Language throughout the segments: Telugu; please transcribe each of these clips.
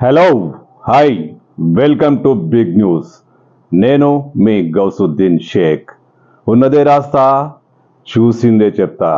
Hello hi welcome to big news. నేను మీ గౌసుద్దీన్ షేక్. ఉన్నదే రాస్తా, చూసిందే చెప్తా.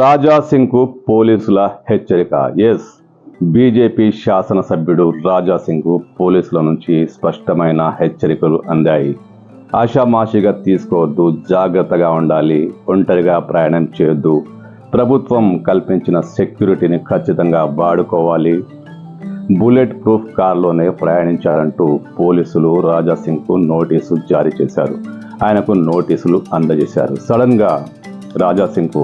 రాజా సింగ్ కు పోలీసుల హెచ్చరిక. ఎస్, బీజేపీ శాసనసభ్యుడు రాజా సింగ్ కు పోలీసుల నుంచి స్పష్టమైన హెచ్చరికలు అందాయి. ఆషామాషిగా తీసుకోవద్దు, జాగ్రత్తగా ఉండాలి, ఒంటరిగా ప్రయాణం చేయొద్దు, ప్రభుత్వం కల్పించిన సెక్యూరిటీని ఖచ్చితంగా వాడుకోవాలి, బుల్లెట్ ప్రూఫ్ కార్లోనే ప్రయాణించాలంటూ పోలీసులు రాజా సింగ్ కు నోటీసు జారీ చేశారు. ఆయనకు నోటీసులు అందజేశారు. సడన్ గా రాజా సింగ్ కు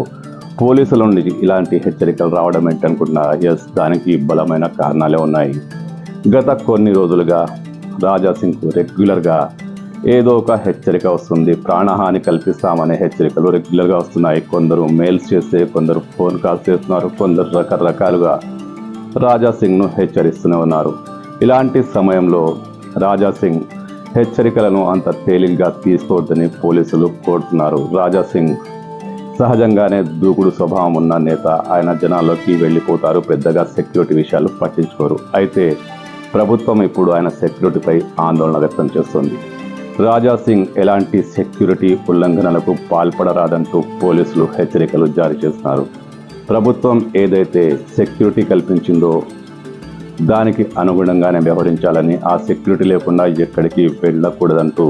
పోలీసుల నుండి ఇలాంటి హెచ్చరికలు రావడం ఏంటనుకుంటున్నా? ఎస్, దానికి బలమైన కారణాలే ఉన్నాయి. గత కొన్ని రోజులుగా రాజా సింగ్కు రెగ్యులర్గా ఏదో ఒక హెచ్చరిక వస్తుంది. ప్రాణహాని కల్పిస్తామనే హెచ్చరికలు రెగ్యులర్గా వస్తున్నాయి. కొందరు మెయిల్స్ చేస్తే, కొందరు ఫోన్ కాల్స్ చేస్తున్నారు, కొందరు రకరకాలుగా రాజా సింగ్ను హెచ్చరిస్తూనే ఉన్నారు. ఇలాంటి సమయంలో రాజా సింగ్ హెచ్చరికలను అంత తేలిగ్గా తీసుకోవద్దని పోలీసులు కోరుతున్నారు. రాజా సింగ్ సహజంగానే దూకుడు స్వభావం ఉన్న నేత. ఆయన జనాల్లోకి వెళ్ళిపోతారు, పెద్దగా సెక్యూరిటీ విషయాలు పట్టించుకోరు. అయితే ప్రభుత్వం ఇప్పుడు ఆయన సెక్యూరిటీపై ఆందోళన వ్యక్తం చేస్తుంది. రాజా సింగ్ ఎలాంటి సెక్యూరిటీ ఉల్లంఘనలకు పాల్పడరాదంటూ పోలీసులు హెచ్చరికలు జారీ చేస్తున్నారు. ప్రభుత్వం ఏదైతే సెక్యూరిటీ కల్పించిందో దానికి అనుగుణంగానే వ్యవహరించాలని, ఆ సెక్యూరిటీ లేకుండా ఎక్కడికి వెళ్ళకూడదంటూ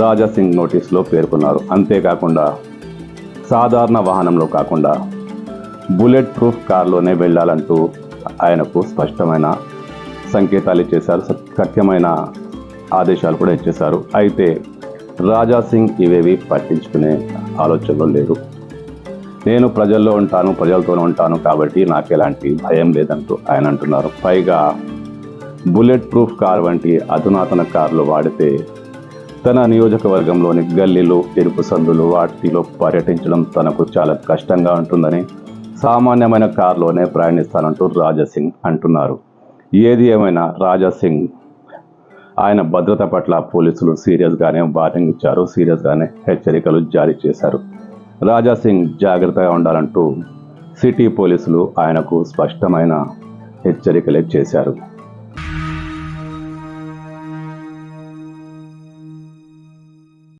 రాజా సింగ్ నోటీసులో పేర్కొన్నారు. అంతేకాకుండా సాధారణ వాహనంలో కాకుండా బుల్లెట్ ప్రూఫ్ కార్లోనే వెళ్ళాలంటూ ఆయనకు స్పష్టమైన సంకేతాలు ఇచ్చేశారు, కఠినమైన ఆదేశాలు కూడా ఇచ్చేశారు. అయితే రాజా సింగ్ ఇవేవి పట్టించుకునే ఆలోచనలో లేరు. నేను ప్రజల్లో ఉంటాను, ప్రజలతోనే ఉంటాను, కాబట్టి నాకు ఎలాంటి భయం లేదంటూ ఆయన అంటున్నారు. పైగా బుల్లెట్ ప్రూఫ్ కార్ వంటి అధునాతన కార్లు వాడితే తన నియోజకవర్గంలోని గల్లీలు, ఇరుకు సందులు వాటిలో పర్యటించడం తనకు చాలా కష్టంగా ఉంటుందని, సామాన్యమైన కారులోనే ప్రయాణిస్తానంటూ రాజా సింగ్ అంటున్నారు. ఏది ఏమైనా రాజా సింగ్ ఆయన భద్రత పట్ల పోలీసులు సీరియస్గానే వార్నింగ్ ఇచ్చారు, సీరియస్గానే హెచ్చరికలు జారీ చేశారు. రాజా సింగ్ జాగ్రత్తగా ఉండాలంటూ సిటీ పోలీసులు ఆయనకు స్పష్టమైన హెచ్చరికలే చేశారు.